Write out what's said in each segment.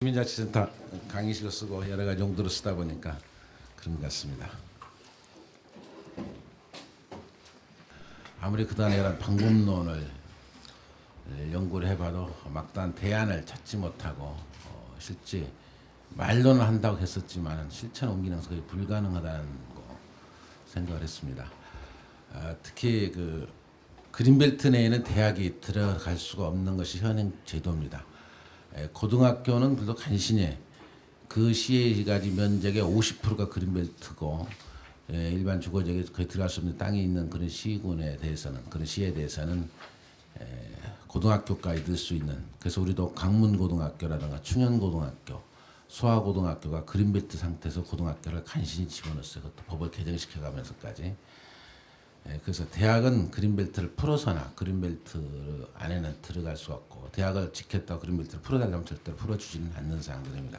시민자치센터 강의실을 쓰고 여러 가지 용도로 쓰다 보니까 그런 것 같습니다. 아무리 그동안에 이런 방법론을 연구를 해봐도 막다한 대안을 찾지 못하고 실제 말로는 한다고 했었지만 실천 옮기는 것이 거의 불가능하다는 거 생각을 했습니다. 특히 그 그린벨트 내에는 대학이 들어갈 수가 없는 것이 현행 제도입니다. 고등학교는 그래도 간신히 그 시에 가진 면적의 50%가 그린벨트고 일반 주거지역에 거의 들어갈 수 없는 땅이 있는 그런 시군에 대해서는 그런 시에 대해서는 고등학교까지 넣을 수 있는, 그래서 우리도 강문고등학교라든가 충현고등학교, 수화고등학교가 그린벨트 상태에서 고등학교를 간신히 집어넣었어요. 그것도 법을 개정시켜가면서까지. 그래서 대학은 그린벨트를 풀어서나 그린벨트 안에는 들어갈 수 없고, 대학을 지켰다고 그린벨트를 풀어달라면 절대로 풀어주지는 않는 사항들입니다.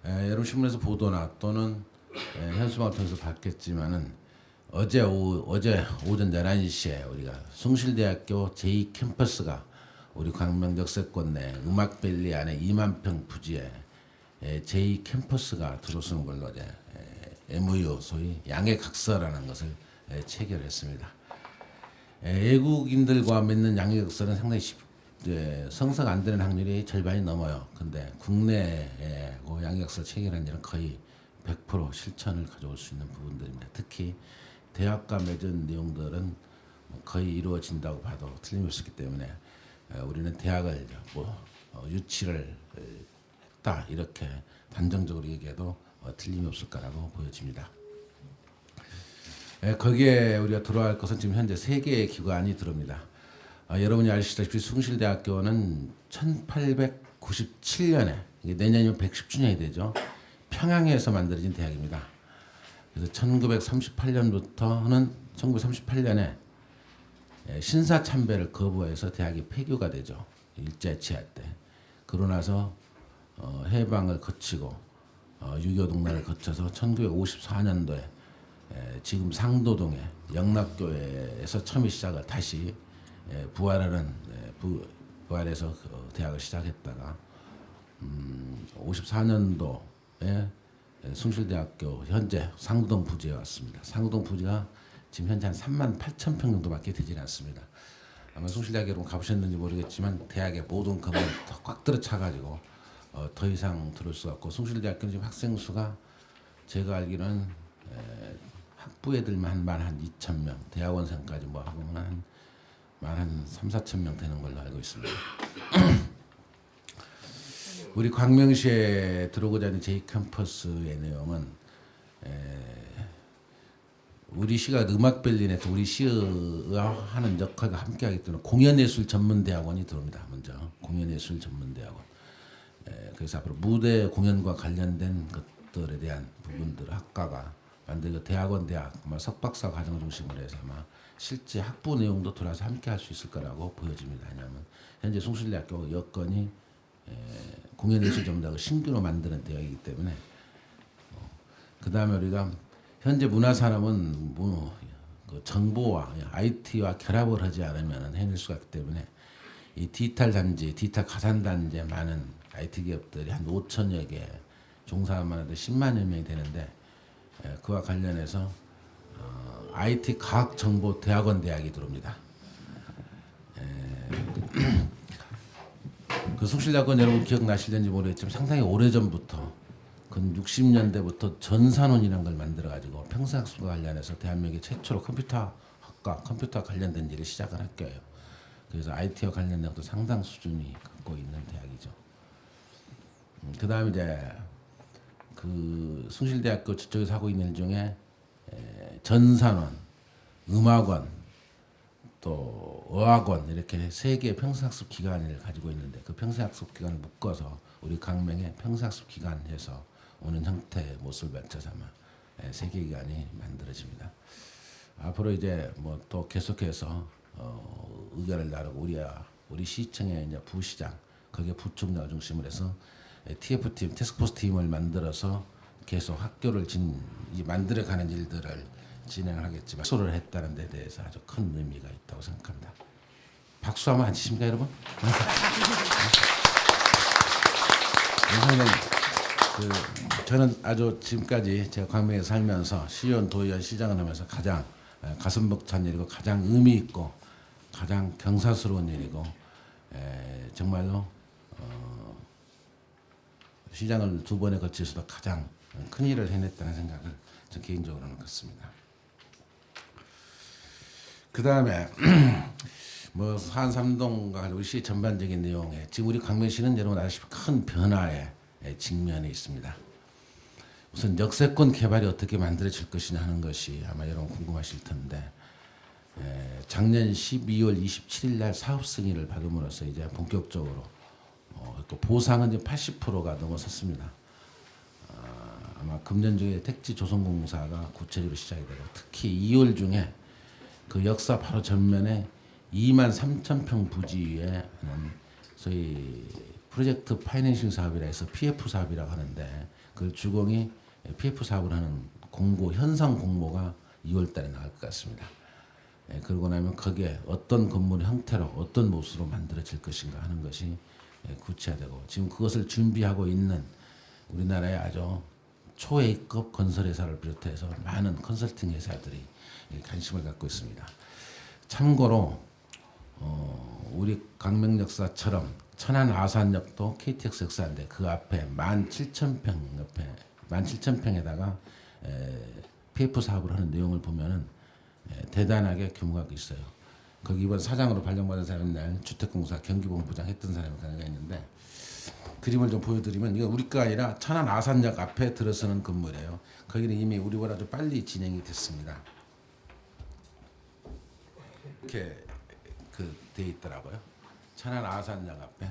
여러분 신문에서 보도나 또는 현수막을 통해서 봤겠지만은 어제 오전 11시에 우리가 숭실대학교 제2캠퍼스가 우리 광명 역세권 내 음악밸리 안에 2만 평 부지에 제2캠퍼스가 들어서는 걸로 이제 MOU 소위 양해각서라는 것을 체결했습니다. 외국인들과 맺는 양해각서는 상당히 성사가 안 되는 확률이 절반이 넘어요. 근데 국내에 양해각서 체결한 일은 거의 100% 실천을 가져올 수 있는 부분들입니다. 특히 대학과 맺은 내용들은 거의 이루어진다고 봐도 틀림없기 때문에 우리는 대학을 유치를 했다 이렇게 단정적으로 얘기해도 틀림이 없을 거라고 보여집니다. 거기에 우리가 들어갈 것은 지금 현재 3개의 기관이 들어옵니다. 여러분이 아시다시피 숭실대학교는 1897년에 내년이면 110주년이 되죠. 평양에서 만들어진 대학입니다. 그래서 1938년부터는 1938년에 신사참배를 거부해서 대학이 폐교가 되죠. 일제 치하 때. 그러고 나서 해방을 거치고 6.25 동란을 거쳐서 1954년도에 지금 상도동의 영락교회에서 처음 시작을 다시 부활해서 대학을 시작했다가 54년도에 숭실대학교 현재 상도동 부지에 왔습니다. 상도동 부지가 지금 현재 한 38,000평 정도밖에 되지 않습니다. 아마 숭실대학에 여러분 가보셨는지 모르겠지만 대학의 모든 건물 꽉 들어차가지고 더 이상 들어올 수가 없고, 숭실대학교는 지금 학생 수가 제가 알기로는 학부 애들만 한 2,000명, 대학원생까지 뭐 하고는 한 3,4,000명 되는 걸로 알고 있습니다. 우리 광명시에 들어오고자 하는 제2캠퍼스의 내용은 우리 시가 음악벨린에서 우리 시가 하는 역할과 함께하기 때문에 공연예술 전문대학원이 들어옵니다. 먼저 공연예술 전문대학원. 그래서 앞으로 무대 공연과 관련된 것들에 대한 부분들 학과가 만들고 대학 아마 석박사 과정 중심으로 해서 아마 실제 학부 내용도 들어와서 함께할 수 있을 거라고 보여집니다. 왜냐하면 현재 숭실대학교 여건이 공연예술 전문대학을 신규로 만드는 대학이기 때문에 그 다음에 우리가 현재 문화산업은 그 정보와 IT와 결합을 하지 않으면 해낼 수가 없기 때문에 이 디지털 단지, 디지털 가산 단지에 많은 IT 기업들이 한 5천여 개 종사만 해도 10만여 명이 되는데 그와 관련해서 IT 과학정보대학원 대학이 들어옵니다. 그 숭실대학원 여러분 기억나실는지 모르겠지만 상당히 오래전부터 근 60년대부터 전산원이라는 걸 만들어가지고 평생학습과 관련해서 대한민국의 최초로 컴퓨터학과 컴퓨터 관련된 일을 시작한 학교예요. 그래서 IT와 관련된 것도 상당 수준이 갖고 있는 대학이죠. 그 다음에 이제 그 숭실대학교 저쪽에서 하고 있는 일 중에 전산원, 음악원, 또 어학원 이렇게 3개의 평생학습 기관을 가지고 있는데 그 평생학습 기관을 묶어서 우리 강명에 평생학습 기관에서 오는 형태의 모습을 맞춰서 아마 3개 기관이 만들어집니다. 앞으로 이제 뭐 또 계속해서 의견을 나누고 우리 시청의 이제 부시장 거기에 부총장을 중심으로 해서 TF팀, 태스크포스 팀을 만들어서 계속 학교를 만들어가는 일들을 진행을 하겠지만 소를 했다는 데 대해서 아주 큰 의미가 있다고 생각합니다. 박수 한번 안 치십니까 여러분? 우선은 저는 아주 지금까지 제가 광명에 살면서 시의원, 도의원, 시장을 하면서 가장 가슴 벅찬 일이고 가장 의미 있고 가장 경사스러운 일이고 정말로 시장을 2번에 거쳐서도 가장 큰 일을 해냈다는 생각을 저 개인적으로는 갖습니다. 그 다음에 뭐 한삼동과 우리 시 전반적인 내용에 지금 우리 광명시는 여러분 아시다시피 큰 변화에 직면해 있습니다. 우선 역세권 개발이 어떻게 만들어질 것이냐 하는 것이 아마 여러분 궁금하실 텐데 작년 12월 27일 날 사업 승인을 받음으로써 이제 본격적으로 보상은 이제 80%가 넘어섰습니다. 아마 금년 중에 택지 조성공사가 구체적으로 시작이 되고 특히 2월 중에 그 역사 바로 전면에 2만 3천 평 부지에 소위 프로젝트 파이낸싱 사업이라 해서 PF 사업이라고 하는데 그 주공이 PF 사업을 하는 공고 현상 공모가 2월 달에 나올 것 같습니다. 그러고 나면 거기에 어떤 건물 형태로 어떤 모습으로 만들어질 것인가 하는 것이 구체화되고 지금 그것을 준비하고 있는 우리나라의 아주 초A급 건설회사를 비롯해서 많은 컨설팅 회사들이 관심을 갖고 있습니다. 참고로 우리 광명역사처럼 천안 아산역도 KTX 역사인데 그 앞에 17,000평 옆에 17,000평에다가 PF 사업을 하는 내용을 보면은 대단하게 규모가 있어요. 거기 이번 사장으로 발령받은 사람이 날 주택공사 경기본부장 했던 사람이 가능가 있는데 그림을 좀 보여드리면 이거 우리 거 아니라 천안 아산역 앞에 들어서는 건물이에요. 거기는 이미 우리보다 좀 빨리 진행이 됐습니다. 이렇게 돼 있더라고요. 천안 아산역 앞에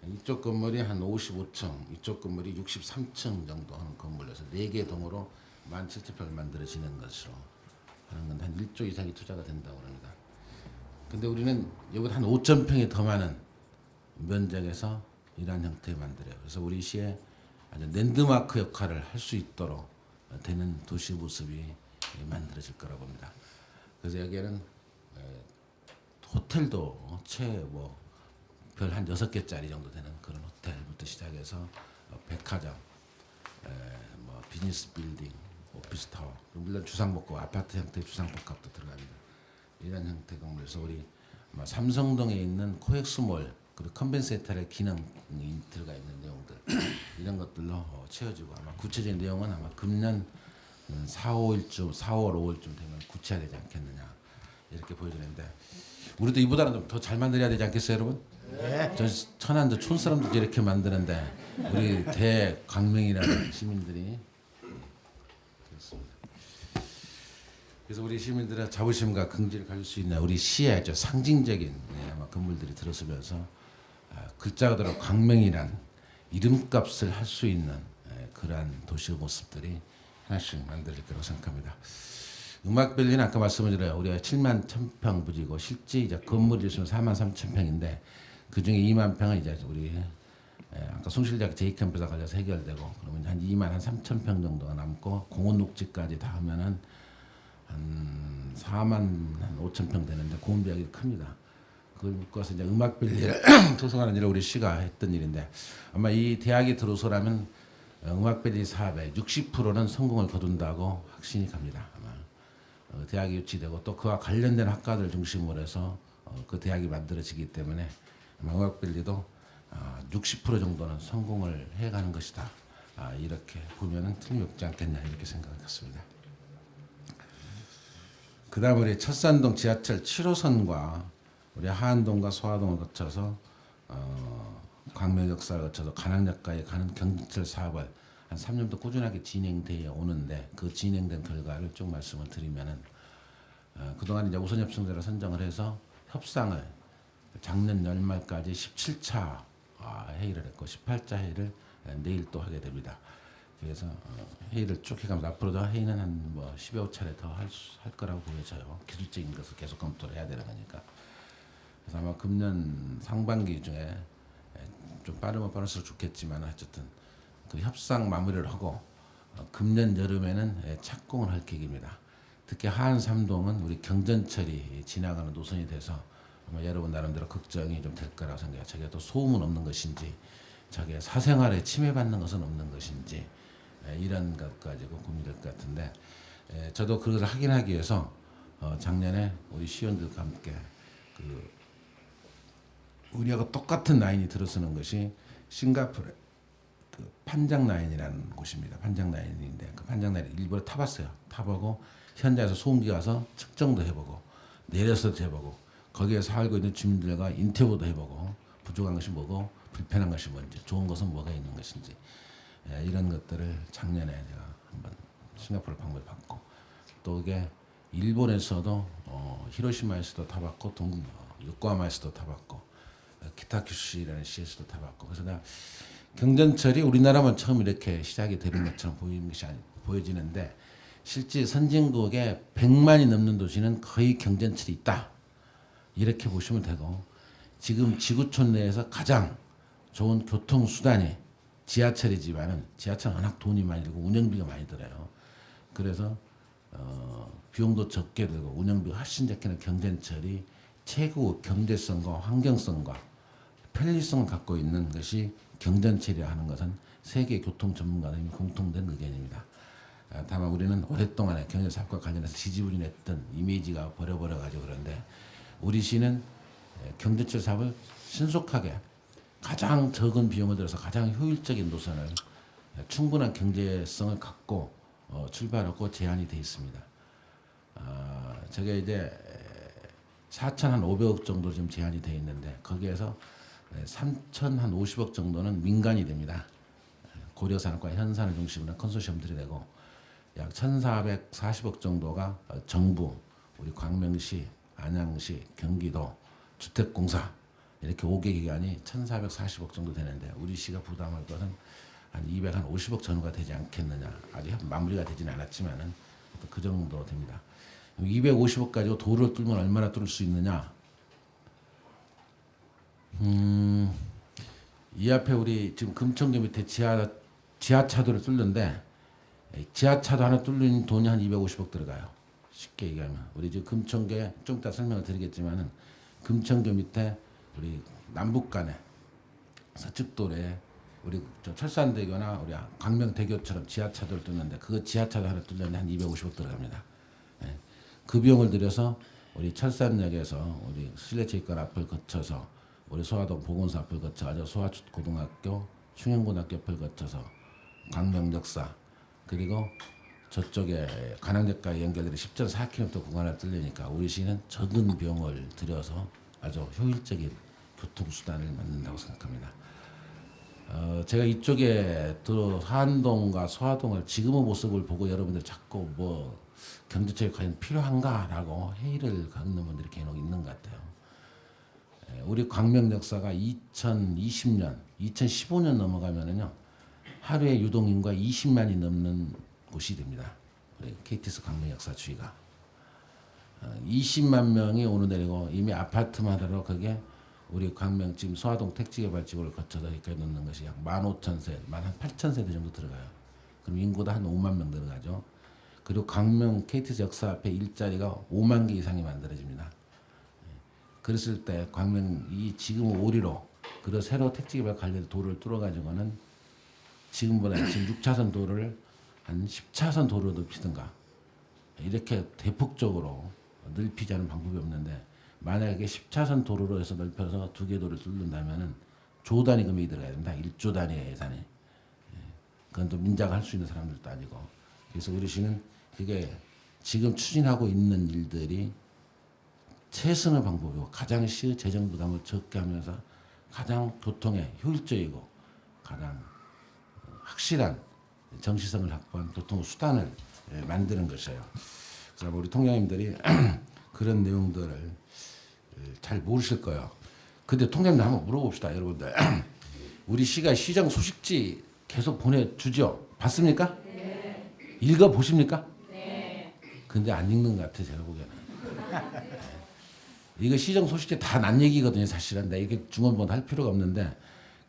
이쪽 건물이 한 55층, 이쪽 건물이 63층 정도 하는 건물에서 4개 동으로 17,000평을 만들어지는 것으로 하는 건 한 1조 이상이 투자가 된다고 합니다. 근데 우리는 여기보다 한 5,000평이 더 많은 면적에서 이러한 형태에 만들어요. 그래서 우리 시에 아주 랜드마크 역할을 할 수 있도록 되는 도시 모습이 만들어질 거라고 봅니다. 그래서 여기에는 호텔도 별 한 6개짜리 정도 되는 그런 호텔부터 시작해서 백화점, 비즈니스 빌딩, 오피스타워, 물론 주상복합, 아파트 형태의 주상복합도 들어갑니다. 이런 형태 건물에서 우리 삼성동에 있는 코엑스몰 그리고 컨벤센터의 기능이 들어가 있는 내용들 이런 것들로 채워지고 아마 구체적인 내용은 아마 금년 4, 5일쯤, 4월, 5월쯤 되면 구체화되지 않겠느냐 이렇게 보여지는데 우리도 이보다는 좀 더 잘 만들어야 되지 않겠어요, 여러분? 네. 저 천안도 촌 사람들 이렇게 만드는데 우리 대광명이라는 시민들이 그렇습니다. 그래서 우리 시민들의 자부심과 긍지를 가질 수 있는 우리 시의 상징적인 아마 건물들이 들어서면서 글자 그대로 광명이란 이름값을 할 수 있는 그러한 도시의 모습들이 하나씩 만들어질 거라고 생각합니다. 음악밸리는 아까 말씀드려요. 우리가 7만 1,000평 부지고 실제 이제 건물이 있으면 4만 3천 평인데 그 중에 2만 평은 이제 우리 아까 숭실대학 제2캠프에서 걸려서 해결되고 그러면 한 2만 한 3천 평 정도가 남고 공원 녹지까지 다 하면은 한 4만 한 5천 평 되는데 공원비약이 큽니다. 그걸 묶어서 이제 음악밸리를 조성하는 일을 우리 시가 했던 일인데 아마 이 대학이 들어서라면 음악밸리 사업의 60%는 성공을 거둔다고 확신이 갑니다. 아마 대학이 유치되고 또 그와 관련된 학과들 중심으로 해서 그 대학이 만들어지기 때문에 음악밸리도 60% 정도는 성공을 해가는 것이다. 이렇게 보면은 틀림없지 않겠냐 이렇게 생각했습니다. 그다음 우리 첫산동 지하철 7호선과 우리 하안동과 소화동을 거쳐서 광명 역사를 거쳐서 간악역까지 가는 경지철 사업을 한 3년도 꾸준하게 진행되어 오는데 그 진행된 결과를 쭉 말씀을 드리면은 그동안 이제 우선 협상자를 선정을 해서 협상을 작년 연말까지 17차 회의를 했고 18차 회의를 내일 또 하게 됩니다. 그래서 회의를 쭉 해가면서 앞으로도 회의는 한 10여 차례 더 할 거라고 보여져요. 기술적인 것을 계속 검토를 해야 되는 거니까. 그래서 아마 금년 상반기 중에 좀 빠르면 빠를수록 좋겠지만 어쨌든 그 협상 마무리를 하고 금년 여름에는 착공을 할 계획입니다. 특히 하안 3동은 우리 경전철이 지나가는 노선이 돼서 아마 여러분 나름대로 걱정이 좀 될 거라고 생각해요. 저게 또 소음은 없는 것인지 자기의 사생활에 침해받는 것은 없는 것인지 이런 것 가지고 고민될 것 같은데 저도 그걸 확인하기 위해서 작년에 우리 시의원들과 함께 그 우리하고 똑같은 라인이 들어서는 것이 싱가포르의 그 판장 라인이라는 곳입니다. 판장 라인인데 그 판장 라인 일부러 타봤어요. 타보고 현장에서 소음기 가서 측정도 해보고 내려서도 해보고 거기에 살고 있는 주민들과 인터뷰도 해보고 부족한 것이 뭐고 불편한 것이 뭔지 좋은 것은 뭐가 있는 것인지 이런 것들을 작년에 제가 한번 싱가포르 방문해 봤고 또 이게 일본에서도 히로시마에서도 타봤고 요코하마에서도 타봤고 키타큐슈라는 시에서도 타봤고 그래서 내가 경전철이 우리나라만 처음 이렇게 시작이 되는 것처럼 보이는 것이 보여지는데 실제 선진국의 100만이 넘는 도시는 거의 경전철이 있다 이렇게 보시면 되고 지금 지구촌 내에서 가장 좋은 교통수단이 지하철이지만은 지하철은 워낙 돈이 많이 들고 운영비가 많이 들어요. 그래서 비용도 적게 들고 운영비가 훨씬 적게는 경전철이 최고 경제성과 환경성과 편리성을 갖고 있는 것이 경전철이라 하는 것은 세계 교통 전문가들이 공통된 의견입니다. 다만 우리는 오랫동안에 경전사업과 관련해서 지지부진했던 이미지가 버려가지고 그런데 우리 시는 경전철 사업을 신속하게 가장 적은 비용을 들여서 가장 효율적인 노선을 충분한 경제성을 갖고 출발하고 제안이 되어 있습니다. 저게 이제 4,500억 정도 지금 제한이 되어 있는데 거기에서 3,050억 정도는 민간이 됩니다. 고려산업과 현산을 중심으로 한 컨소시엄들이 되고 약 1,440억 정도가 정부, 우리 광명시, 안양시, 경기도, 주택공사 이렇게 5개 기관이 1,440억 정도 되는데 우리 시가 부담할 것은 한 250억 전후가 되지 않겠느냐. 아직 마무리가 되지는 않았지만은 그 정도 됩니다. 250억 가지고 도로를 뚫으면 얼마나 뚫을 수 있느냐? 이 앞에 우리 지금 금천교 밑에 지하차도를 뚫는데 지하차도 하나 뚫는 돈이 한 250억 들어가요. 쉽게 얘기하면 우리 지금 금천교에 좀 이따 설명을 드리겠지만은 금천교 밑에 우리 남북 간에 서측도로에 우리 저 철산대교나 우리 광명대교처럼 지하차도를 뚫는데 그 지하차도 하나 뚫는데 한 250억 들어갑니다. 예. 그 비용을 들여서 우리 철산역에서 우리 실내체육관 앞을 거쳐서 우리 소화동 보건소 앞을 거쳐서 소화고등학교, 충영고등학교 앞을 거쳐서 광명역사 그리고 저쪽에 관악역과 연결되는 10.4km 구간을 뚫으니까 우리 시는 적은 비용을 들여서 아주 효율적인 교통수단을 만든다고 생각합니다. 제가 이쪽에 하안동과 소화동을 지금의 모습을 보고 여러분들 자꾸 뭐 경제철이 과연 필요한가라고 회의를 갖는 분들이 간혹 있는 것 같아요. 우리 광명 역사가 2020년, 2015년 넘어가면은요 하루에 유동인구가 20만이 넘는 곳이 됩니다. 우리 KTX 광명 역사 주위가 20만 명이 오는 데리고 이미 아파트마다로 그게 우리 광명 지금 소화동 택지개발지구를 거쳐서 여기까지 놓는 것이 약 15,000세, 한 8,000세대 정도 들어가요. 그럼 인구도 한 5만 명 들어가죠. 그리고 광명 KTX 역사 앞에 일자리가 5만 개 이상이 만들어집니다. 그랬을 때 광명 이 지금 오리로 그리고 새로 택지개발 관련 도로를 뚫어가지고는 지금보다 지금 6차선 도로를 한 10차선 도로로 넓히든가 이렇게 대폭적으로 넓히지 않은 방법이 없는데 만약에 10차선 도로로 해서 넓혀서 2개 도로를 뚫는다면은 조 단위 금액이 들어가야 된다. 1조 단위의 예산이. 그건 또 민자가 할 수 있는 사람들도 아니고. 그래서 우리 시는 그게 지금 추진하고 있는 일들이 최선의 방법이고 가장 시의 재정 부담을 적게 하면서 가장 교통에 효율적이고 가장 확실한 정시성을 확보한 교통 수단을 만드는 것이에요. 그래서 우리 통장님들이 그런 내용들을 잘 모르실 거예요. 근데 통장님들 한번 물어봅시다, 여러분들. 우리 시가 시정 소식지 계속 보내주죠. 봤습니까? 네. 읽어 보십니까? 네. 근데 안 읽는 것 같아, 제가 보기에는. 이거 시정 소식지 다 난 얘기거든요, 사실은. 내가 이렇게 중원본 할 필요가 없는데.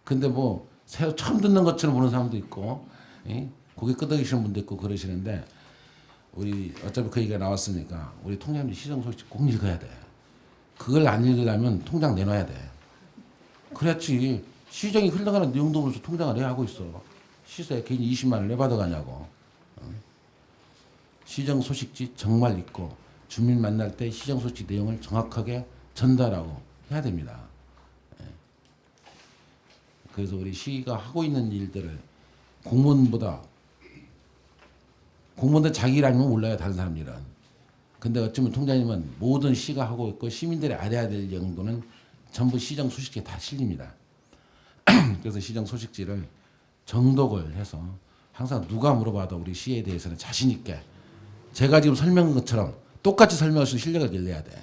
근데 뭐 새로 처음 듣는 것처럼 보는 사람도 있고, 고개 끄덕이시는 분도 있고 그러시는데, 우리 어차피 그 얘기가 나왔으니까 우리 통장님 시정 소식지 꼭 읽어야 돼. 그걸 안 읽으려면 통장 내놔야 돼. 그렇지. 시정이 흘러가는 내용도 벌써 통장을 내 하고 있어. 시세에 괜히 20만 원 내 받아가냐고. 시정 소식지 정말 있고 주민 만날 때 시정 소식 내용을 정확하게 전달하고 해야 됩니다. 그래서 우리 시가 하고 있는 일들을 공무원들 자기 일 아니면 몰라요, 다른 사람 일은. 근데 어쩌면 통장님은 모든 시가 하고 있고 시민들이 알아야 될 정도는 전부 시정 소식지에 다 실립니다. 그래서 시정 소식지를 정독을 해서 항상 누가 물어봐도 우리 시에 대해서는 자신 있게 제가 지금 설명한 것처럼 똑같이 설명할 수 있는 실력을 길러야 돼.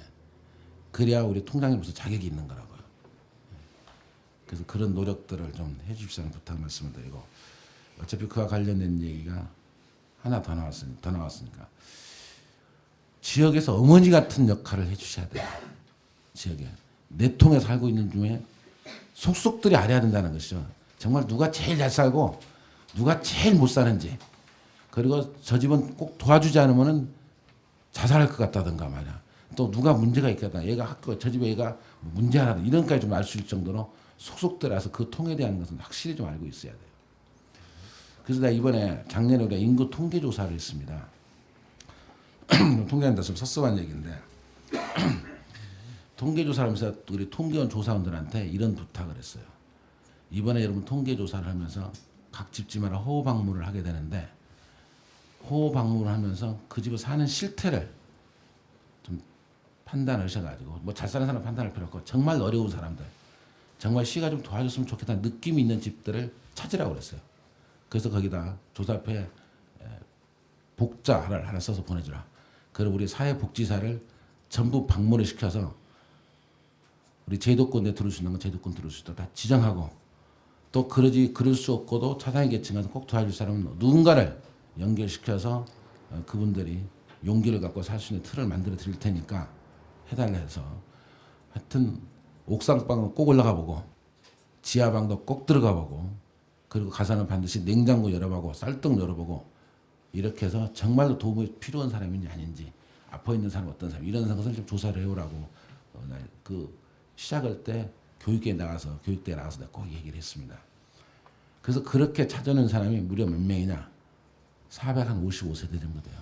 그래야 우리 통장님으로서 자격이 있는 거라고요. 그래서 그런 노력들을 좀 해주십사는 부탁 말씀을 드리고, 어차피 그와 관련된 얘기가 하나 더 나왔으니까 지역에서 어머니 같은 역할을 해주셔야 돼요. 지역에 내통에 살고 있는 중에 속속들이 알아야 된다는 것이죠. 정말 누가 제일 잘 살고 누가 제일 못 사는지, 그리고 저 집은 꼭 도와주지 않으면은 자살할 것 같다든가 말이야. 또 누가 문제가 있겠다. 저 집에 얘가 문제 하나 이런 까지 좀 알 수 있을 정도로 속속들어서 그 통에 대한 것은 확실히 좀 알고 있어야 돼요. 그래서 내가 이번에 작년에 우리가 인구 통계 조사를 했습니다. 통계한다 좀 섭섭한 얘기인데 통계 조사를 하면서 우리 통계원 조사원들한테 이런 부탁을 했어요. 이번에 여러분 통계 조사를 하면서 각 집집마다 호호 방문을 하게 되는데, 호호 방문을 하면서 그 집에 사는 실태를 좀 판단하셔가지고, 뭐 잘 사는 사람 판단할 필요 없고 정말 어려운 사람들, 정말 시가 좀 도와줬으면 좋겠다는 느낌이 있는 집들을 찾으라고 그랬어요. 그래서 거기다 조사표에 복자를 하나 써서 보내주라. 그리고 우리 사회복지사를 전부 방문을 시켜서 우리 제도권에 들을 수 있는 건 제도권 들을 수 있다 다 지정하고, 또 그럴 수 없고도 차상위 계층에서 꼭 도와줄 사람은 누군가를 연결시켜서 그분들이 용기를 갖고 살 수 있는 틀을 만들어 드릴 테니까 해달라 해서, 하여튼 옥상방은 꼭 올라가 보고 지하방도 꼭 들어가 보고, 그리고 가서는 반드시 냉장고 열어보고 쌀떡 열어보고, 이렇게 해서 정말로 도움이 필요한 사람인지 아닌지, 아파 있는 사람 어떤 사람, 이런 것을 좀 조사를 해오라고 그 시작할 때 교육대에 나가서 내가 꼭 얘기를 했습니다. 그래서 그렇게 찾아낸 사람이 무려 몇 명이냐? 455세대 정도 돼요.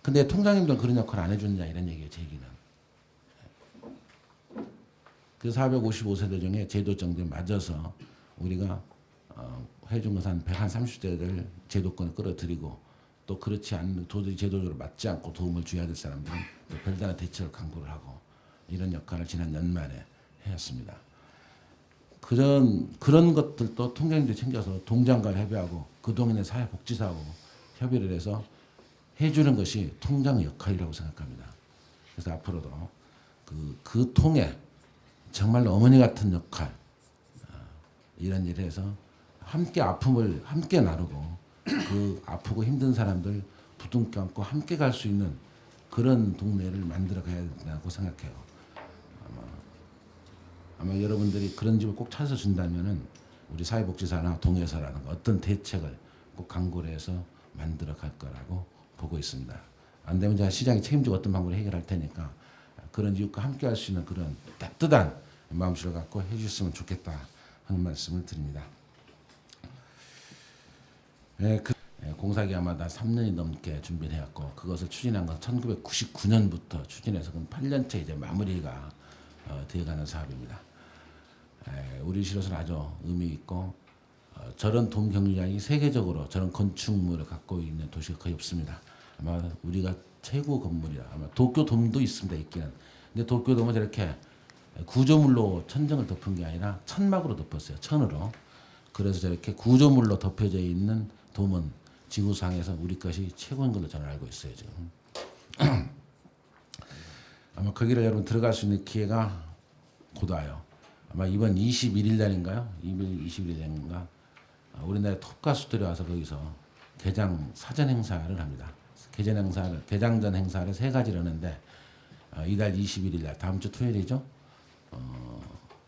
근데 통장님들은 그런 역할을 안 해주느냐 이런 얘기예요, 제 얘기는. 그 455세대 중에 제도정에 맞아서 우리가 해준 것은 한 130대를 제도권에 끌어들이고, 또 그렇지 않는 도저히 제도적으로 맞지 않고 도움을 줘야 될 사람들은 또 별다른 대책을 강구를 하고, 이런 역할을 지난 연말에 해왔습니다. 그런 것들도 통장님들이 챙겨서 동장과 협의하고 그 동네 사회복지사하고 협의를 해서 해주는 것이 통장의 역할이라고 생각합니다. 그래서 앞으로도 그 통에 정말로 어머니 같은 역할, 이런 일을 해서 함께 아픔을 함께 나누고 그 아프고 힘든 사람들 부둥켜 안고 함께 갈 수 있는 그런 동네를 만들어 가야 된다고 생각해요. 아마 여러분들이 그런 집을 꼭 찾아서 준다면은 우리 사회복지사나 동해사라는 어떤 대책을 꼭 강구를 해서 만들어 갈 거라고 보고 있습니다. 안 되면 제가 시장이 책임지고 어떤 방법으로 해결할 테니까 그런 이웃과 함께 할 수 있는 그런 따뜻한 마음씨를 갖고 해주셨으면 좋겠다 하는 말씀을 드립니다. 공사기 아마 다 3년이 넘게 준비를 해왔고, 그것을 추진한 건 1999년부터 추진해서 그럼 8년째 이제 마무리가 되어가는 사업입니다. 우리 시로서는 아주 의미 있고, 저런 돔 경유장이 세계적으로 저런 건축물을 갖고 있는 도시가 거의 없습니다. 아마 우리가 최고 건물이라. 아마 도쿄돔도 있습니다, 있기는. 근데 도쿄돔은 저렇게 구조물로 천정을 덮은 게 아니라 천막으로 덮었어요, 천으로. 그래서 저렇게 구조물로 덮여져 있는 돔은 지구상에서 우리 것이 최고인 걸로 저는 알고 있어요, 지금. 아마 거기를 여러분 들어갈 수 있는 기회가 곧 와요. 아마 이번 21일 날인가요? 21일 날인가? 우리나라 톱 가수들이 와서 거기서 개장 사전 행사를 합니다. 개장전 행사를 3가지를 하는데, 이달 21일 날, 다음 주 토요일이죠?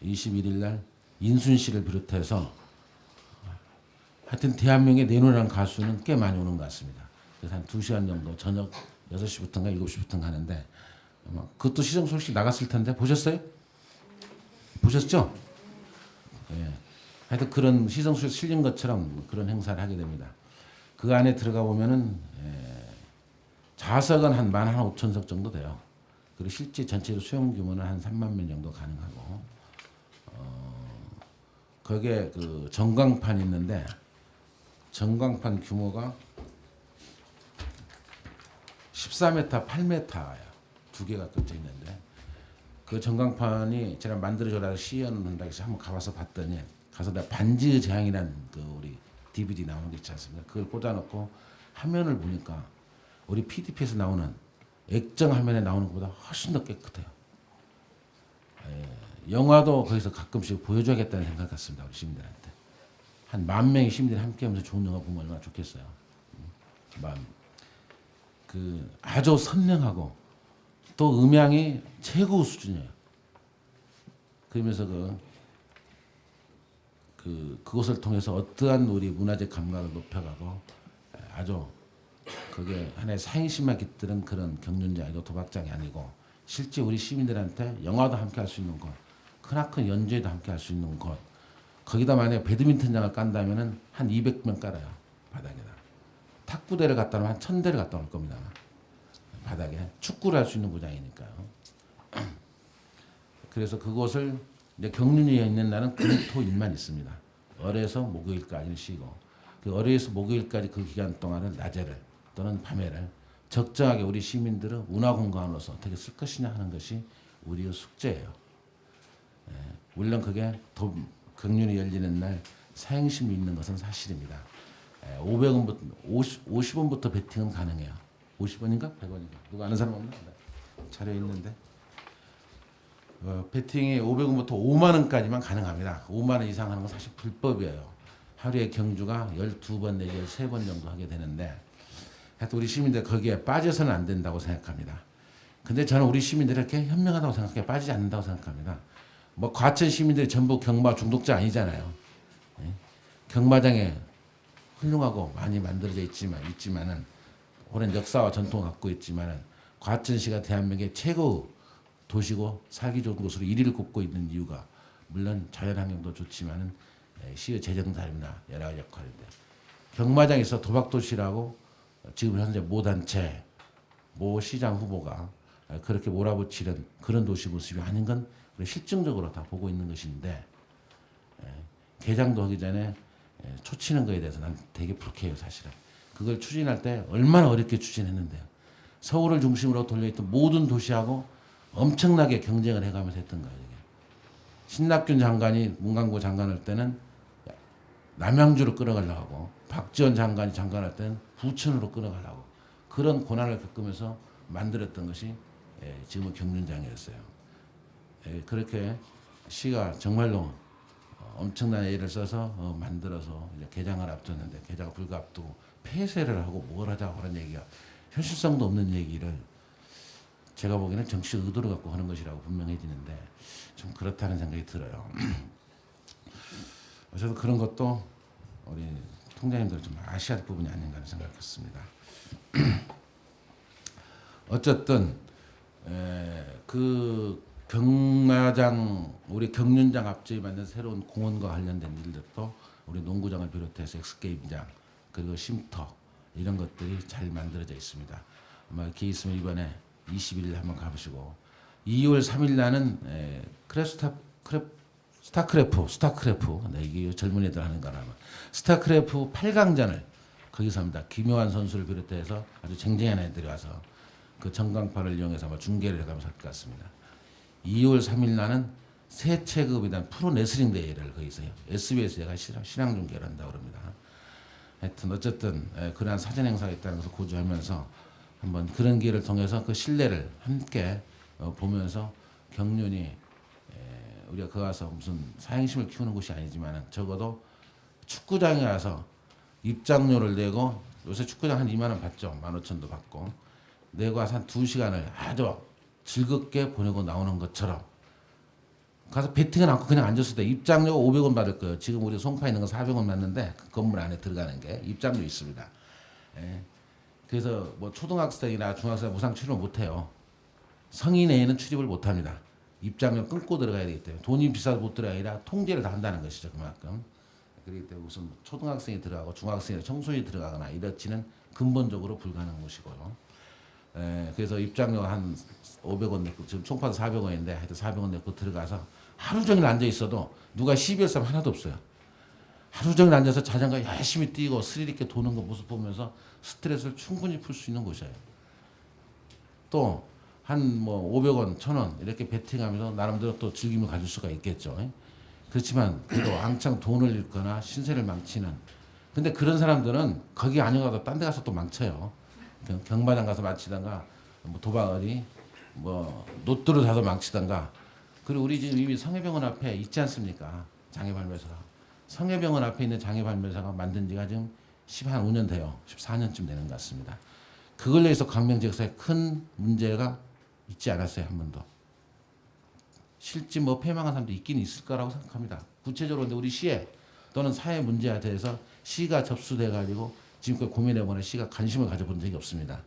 21일 날 인순 씨를 비롯해서 하여튼 대한민국에 내노라는 가수는 꽤 많이 오는 것 같습니다. 그래서 한 2시간 정도 저녁 6시부터인가 7시부터인가 하는데, 그것도 시정 소식 나갔을 텐데 보셨어요? 보셨죠? 예. 하여튼 그런 시성수에 실린 것처럼 그런 행사를 하게 됩니다. 그 안에 들어가 보면은 좌석은 한 15,000석 정도 돼요. 그리고 실제 전체 수용 규모는 한 3만 명 정도 가능하고 거기에 그 전광판이 있는데 전광판 규모가 14m, 8m야. 두 개가 겹쳐 있는데 그 전광판이 제가 만들어줘라 시연한다고 해서 한번 가봐서 봤더니 가서 내가 반지의 제왕이라는 그 우리 DVD 나오는 게 있지 않습니까? 그걸 꽂아놓고 화면을 보니까 우리 PDP에서 나오는 액정 화면에 나오는 것보다 훨씬 더 깨끗해요. 영화도 거기서 가끔씩 보여줘야겠다는 생각 같습니다. 우리 시민들한테. 한 10,000명의 시민들이 함께하면서 좋은 영화 보면 얼마나 좋겠어요. 그 아주 선명하고 또 음향이 최고 수준이에요. 그러면서 그것을 통해서 어떠한 우리 문화적 감각을 높여가고 아주 그게 하나의 사행시만 깃드는 그런 경륜장이 아니고 도박장이 아니고 실제 우리 시민들한테 영화도 함께 할 수 있는 곳, 크나큰 연주회도 함께 할 수 있는 곳, 거기다 만약에 배드민턴장을 깐다면은 한 200명 깔아요. 바닥에다. 탁구대를 갖다 놓으면 한 1,000대를 갖다 놓을 겁니다. 바닥에. 축구를 할 수 있는 구장이니까요. 그래서 그곳을 이제 경륜이 있는 날은 금토일만 있습니다. 월에서 목요일까지는 쉬고 그 월요일에서 목요일까지 그 기간 동안은 낮에를 또는 밤에를 적정하게 우리 시민들은 문화공간으로서 어떻게 쓸 것이냐 하는 것이 우리의 숙제예요. 물론 그게 경륜이 열리는 날 사행심이 있는 것은 사실입니다. 500원부터 50원부터 베팅은 가능해요. 50원인가 100원인가 누가 아는 사람 없나? 자료 있는데 베팅이 500원부터 5만 원까지만 가능합니다. 5만 원 이상 하는 건 사실 불법이에요. 하루에 경주가 12번 내지 13번 정도 하게 되는데 하여튼 우리 시민들 거기에 빠져서는 안 된다고 생각합니다. 근데 저는 우리 시민들이 이렇게 현명하다고 생각해 빠지지 않는다고 생각합니다. 뭐 과천 시민들이 전부 경마 중독자 아니잖아요. 경마장에 훌륭하고 많이 만들어져 있지만은 오랜 역사와 전통을 갖고 있지만은 과천시가 대한민국의 최고 도시고 살기 좋은 곳으로 1위를 꼽고 있는 이유가 물론 자연환경도 좋지만은 시의 재정사업이나 여러 가지 역할인데 경마장에서 도박도시라고 지금 현재 모 단체, 모 시장 후보가 그렇게 몰아붙이는 그런 도시 모습이 아닌 건 실증적으로 다 보고 있는 것인데 개장도 하기 전에 초치는 거에 대해서 난 되게 불쾌해요 사실은. 그걸 추진할 때 얼마나 어렵게 추진했는데요. 서울을 중심으로 돌려있던 모든 도시하고 엄청나게 경쟁을 해가면서 했던 거예요. 이게. 신낙균 장관이 문광부 장관할 때는 남양주로 끌어가려고 하고 박지원 장관이 장관할 때는 부천으로 끌어가려고 그런 고난을 겪으면서 만들었던 것이 지금의 경륜장이었어요. 그렇게 시가 정말로 엄청난 애를 써서 만들어서 이제 개장을 앞뒀는데 개장을 불과 앞두고 폐쇄를 하고 뭘 하자고 하는 얘기가 현실성도 없는 얘기를 제가 보기에는 정치적 의도를 갖고 하는 것이라고 분명해지는데 좀 그렇다는 생각이 들어요. 어쨌든 그런 것도 우리 통장님들 좀 아셔야 할 부분이 아닌가 하는 생각을 했습니다. 어쨌든 그 경마장 우리 경륜장 앞쪽에 만든 새로운 공원과 관련된 일들도 우리 농구장을 비롯해서 엑스게임장 그리고 쉼터 이런 것들이 잘 만들어져 있습니다. 아마 기회 있으면 이번에 20일 한번 가보시고 2월 3일 날은 스타크래프 이게 젊은 애들 하는 거라면 스타크래프 8강전을 거기서 합니다. 김효환 선수를 비롯해서 아주 쟁쟁한 애들이 와서 그 전광판을 이용해서 아마 중계를 해가면서 할 것 같습니다. 2월 3일 날은 새 체급이란 프로 레슬링 대회를 거기서 해요. SBS가 실황 중계를 한다고 합니다. 하여튼 어쨌든 그러한 사전 행사가 있다는 것을 고지하면서 한번 그런 기회를 통해서 그 신뢰를 함께 보면서 경륜이 우리가 거 가서 무슨 사행심을 키우는 곳이 아니지만 적어도 축구장에 와서 입장료를 내고 요새 축구장 한 2만 원 받죠. 15,000도 받고 내고 와서 한 2시간을 아주 즐겁게 보내고 나오는 것처럼 가서 베팅은 않고 그냥 앉았을 때 입장료가 500원 받을 거예요. 지금 우리 송파에 있는 거 400원 받는데 그 건물 안에 들어가는 게 입장료 있습니다. 그래서 뭐 초등학생이나 중학생 무상 출입을 못 해요. 성인 애는 출입을 못 합니다. 입장료 끊고 들어가야 되기 때문에 돈이 비싸서 못 들어가 아니라 통제를 다 한다는 것이죠. 그만큼. 그렇기 때문에 무슨 초등학생이 들어가고 중학생이 청소년이 들어가거나 이렇지는 근본적으로 불가능한 것이고요. 그래서 입장료 한 500원 내고 지금 총파도 400원인데 하여튼 400원 내고 들어가서 하루 종일 앉아 있어도 누가 시비할 사람 하나도 없어요. 하루 종일 앉아서 자전거 열심히 뛰고 스릴 있게 도는 거 모습 보면서 스트레스를 충분히 풀 수 있는 곳이에요. 또 한 뭐 500원, 1000원 이렇게 베팅하면서 나름대로 또 즐김을 가질 수가 있겠죠. 그렇지만 그래도 왕창 돈을 잃거나 신세를 망치는 근데 그런 사람들은 거기 아니어도 딴 데 가서 또 망쳐요. 경마장 가서 망치던가 뭐 도박어디 뭐 로또를 사서 망치던가 그리고 우리 지금 이미 성해병원 앞에 있지 않습니까? 장애발매사가 성해병원 앞에 있는 장애발매사가 만든 지가 지금 15년 돼요. 14년쯤 되는 것 같습니다. 그걸로 해서 광명지역사에 큰 문제가 있지 않았어요. 한 번도. 실제 뭐 폐망한 사람도 있긴 있을 거라고 생각합니다. 구체적으로 근데 우리 시에 또는 사회 문제에 대해서 시가 접수돼 가지고 지금까지 고민해보는 시가 관심을 가져본 적이 없습니다.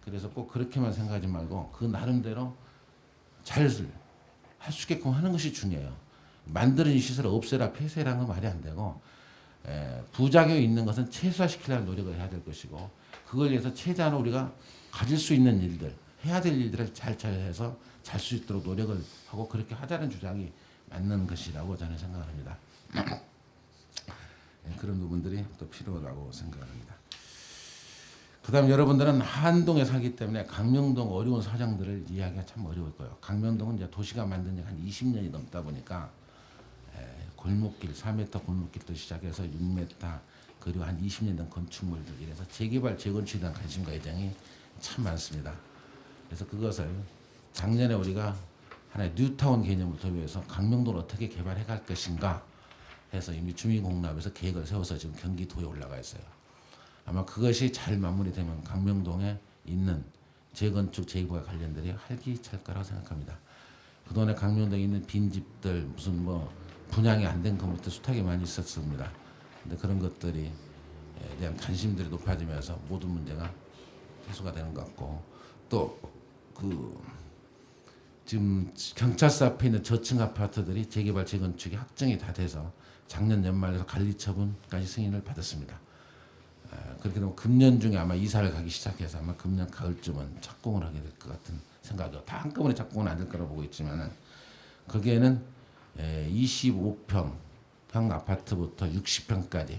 그래서 꼭 그렇게만 생각하지 말고 그 나름대로 잘 할 수 있게끔 하는 것이 중요해요. 만드는 시설을 없애라 폐쇄라는 건 말이 안 되고 부작용이 있는 것은 최소화시키려는 노력을 해야 될 것이고 그걸 위해서 최대한 우리가 가질 수 있는 일들 해야 될 일들을 잘 해서 잘 수 있도록 노력을 하고 그렇게 하자는 주장이 맞는 것이라고 저는 생각합니다. 그런 부분들이 또 필요하다고 생각합니다. 그 다음에 여러분들은 한동에 살기 때문에 강명동 어려운 사정들을 이해하기가 참 어려울 거예요. 강명동은 이제 도시가 만든 지 한 20년이 넘다 보니까 골목길 4m 골목길도 시작해서 6m 그리고 한 20년 된 건축물들 이래서 재개발 재건축에 대한 관심과 애정이 참 많습니다. 그래서 그것을 작년에 우리가 하나의 뉴타운 개념을 도입해서 강명동을 어떻게 개발해 갈 것인가 해서 이미 주민공납에서 계획을 세워서 지금 경기도에 올라가 있어요. 아마 그것이 잘 마무리되면 강명동에 있는 재건축 재개발 관련들이 활기찰 거라고 생각합니다. 그동안에 강명동에 있는 빈집들 무슨 뭐 분양이 안 된 것부터 숱하게 많이 있었습니다. 근데 그런 것들이 대한 관심들이 높아지면서 모든 문제가 해소가 되는 것 같고 또 그 지금 경찰서 앞에 있는 저층 아파트들이 재개발 재건축이 확정이 다 돼서 작년 연말에서 관리 처분까지 승인을 받았습니다. 그렇게 되면 금년 중에 아마 이사를 가기 시작해서 아마 금년 가을쯤은 착공을 하게 될 것 같은 생각이요. 다 한꺼번에 착공은 안 될 거라고 보고 있지만은 거기에는 25평형 아파트부터 60평까지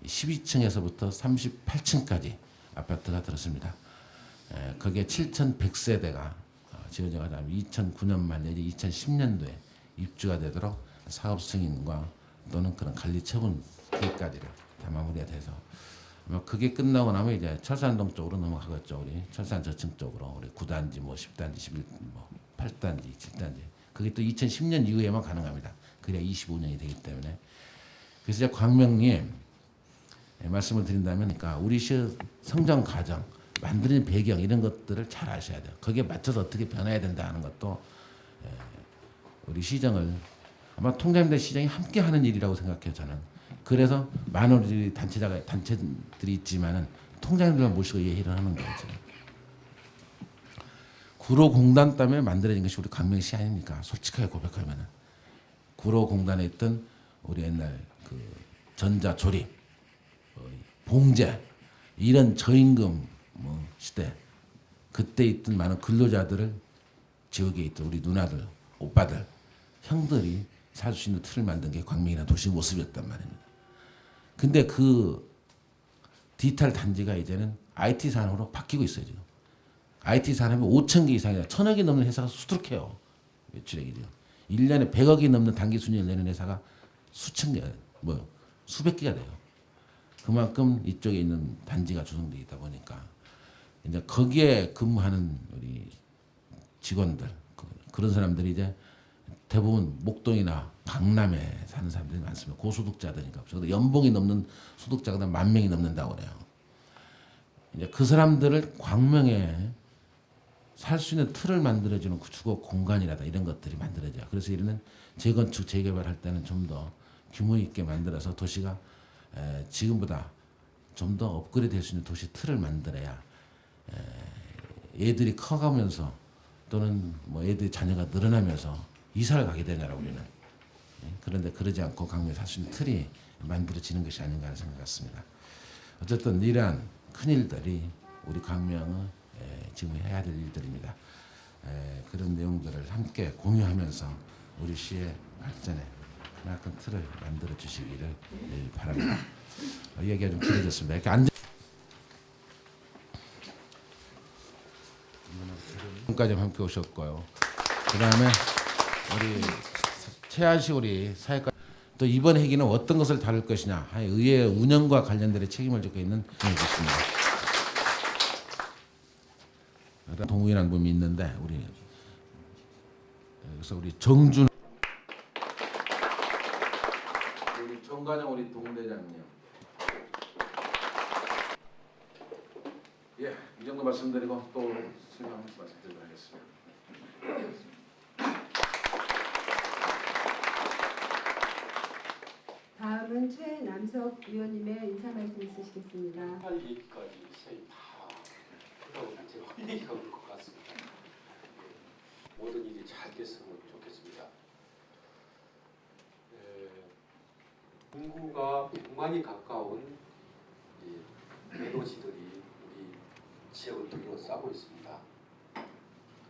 12층에서부터 38층까지 아파트가 들었습니다. 거기에 7,100세대가 지어져 가지고 2009년 말 내지 2010년도에 입주가 되도록 사업 승인과 또는 그런 관리 처분 기획까지를 다 마무리가 돼서 아마 그게 끝나고 나면 이제 철산동 쪽으로 넘어가겠죠. 우리 철산 저층 쪽으로 우리 9단지 뭐 10단지 11 뭐 8단지 7단지 그게 또 2010년 이후에만 가능합니다. 그래야 25년이 되기 때문에 그래서 이제 광명님 말씀을 드린다면 그러니까 우리 시 성장 과정 만드는 배경 이런 것들을 잘 아셔야 돼요. 거기에 맞춰서 어떻게 변해야 된다 하는 것도 우리 시정을 아마 통장님들 시정이 함께 하는 일이라고 생각해요. 저는. 그래서 많은 우리 단체들이 있지만은 통장님들만 모시고 얘기를 하는 거예요. 지금. 구로공단 때문에 만들어진 것이 우리 광명시 아닙니까? 솔직하게 고백하면은 구로공단에 있던 우리 옛날 그 전자조립, 봉제 이런 저임금 뭐 시대 그때 있던 많은 근로자들을 지역에 있던 우리 누나들, 오빠들, 형들이 살 수 있는 틀을 만든 게 광명이라는 도시 모습이었단 말입니다. 근데 그 디지털 단지가 이제는 IT 산업으로 바뀌고 있어요. 지금. IT 산업이 5천 개 이상이다. 1,000억이 넘는 회사가 수두룩해요. 매출액이죠. 1년에 100억이 넘는 단기 순이익을 내는 회사가 수천 개, 뭐 수백 개가 돼요. 그만큼 이쪽에 있는 단지가 조성되어 있다 보니까 이제 거기에 근무하는 우리 직원들 그런 사람들이 이제 대부분 목동이나 강남에 사는 사람들이 많습니다. 고소득자들이니까. 적어도 연봉이 넘는 소득자가 10,000명이 넘는다고 그래요. 이제 그 사람들을 광명에 살 수 있는 틀을 만들어주는 주거 공간이라다 이런 것들이 만들어져요. 그래서 이런 재건축, 재개발할 때는 좀 더 규모 있게 만들어서 도시가 지금보다 좀 더 업그레이드 될 수 있는 도시 틀을 만들어야 얘들이 커가면서 또는 뭐 애들 자녀가 늘어나면서 이사를 가게 되냐라고 우리는. 그런데 그러지 않고 강명이 살 수 있는 틀이 만들어지는 것이 아닌가 하는 생각 같습니다. 어쨌든 이러한 큰 일들이 우리 강명은 지금 해야 될 일들입니다. 그런 내용들을 함께 공유하면서 우리 시의 발전에 크나큰 틀을 만들어 주시기를 바랍니다. 얘기가 좀 길어졌습니다. 이렇게 앉아 까지 함께 오셨고요. 그다음에 우리 최하식 우리 사회과 또 이번 회기는 어떤 것을 다룰 것이냐 의회 운영과 관련된 책임을 지고 있는 분이 계십니다. 동의라는 분이 있는데 우리 그래서 우리 정준 우리 정관영 우리 동대장님 이 정도 말씀드리고 또 설명 한 말씀 말씀드리도록 하겠습니다. 다음은 최남석 의원님의 인사 말씀 있으시겠습니다. 할 얘기까지 거의 다 하다 보면 제가 할 얘기가 없을 것 같습니다. 모든 일이 잘 됐으면 좋겠습니다. 인구가 100만이 가까운 대도시들이 우리 지역을 둘러싸고 있습니다.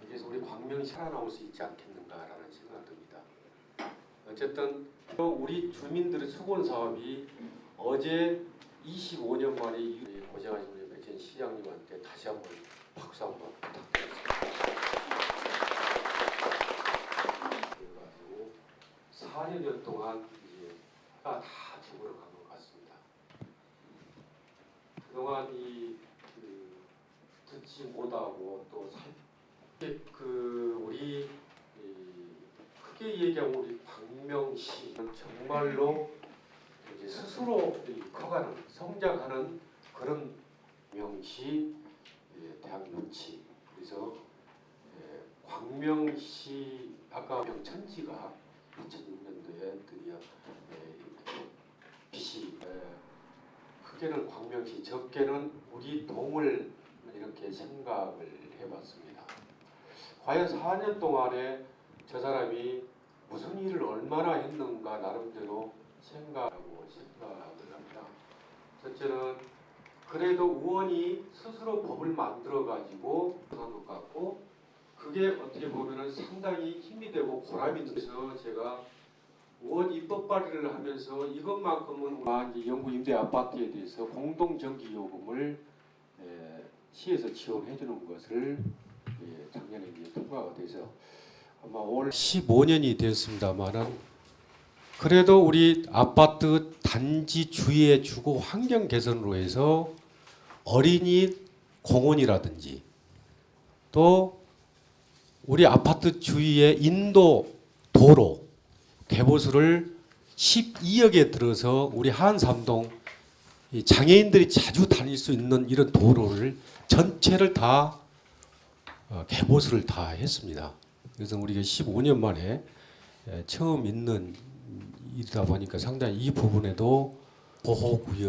그래서 우리 광명시 살아나올 수 있지 않겠는가라는 생각이 듭니다. 어쨌든 우리 주민들의 수건 사업이 어제 25년 만에 고생하신 우리 백진 시장님한테 다시 한번 박수 한번 부탁드리겠습니다. 그래가지고 4년 동안 이제 다 죽으러 간 것 같습니다. 그동안 듣지 못하고 또 우리 크게 얘기하면 우리 광명시는 정말로 이제 스스로 커가는 성장하는 그런 명시 대학명치. 그래서 광명시 아까 명천지가 2006년도에 드디어 빛이 크게는 광명시 적게는 우리 동을 이렇게 생각을 해봤습니다. 과연 4년 동안에 저 사람이 무슨 일을 얼마나 했는가 나름대로 생각을 합니다. 첫째는 그래도 의원이 스스로 법을 만들어 가지고 한 것 같고 그게 어떻게 보면은 상당히 힘이 되고 보람이 돼서 제가 의원 입법 발의를 하면서 이것만큼은 영구 임대 아파트에 대해서 공동 전기 요금을 시에서 지원해 주는 것을 작년에 이제 통과가 돼서 아마 올 15년이 됐습니다만은 그래도 우리 아파트 단지 주위의 주거 환경 개선으로 해서 어린이 공원이라든지 또 우리 아파트 주위의 인도 도로 개보수를 12억에 들어서 우리 한삼동 장애인들이 자주 다닐 수 있는 이런 도로를 전체를 다 개보수를 다 했습니다. 그래서 우리가 15년 만에 처음 있는 일이다 보니까 상당히 이 부분에도 보호구역이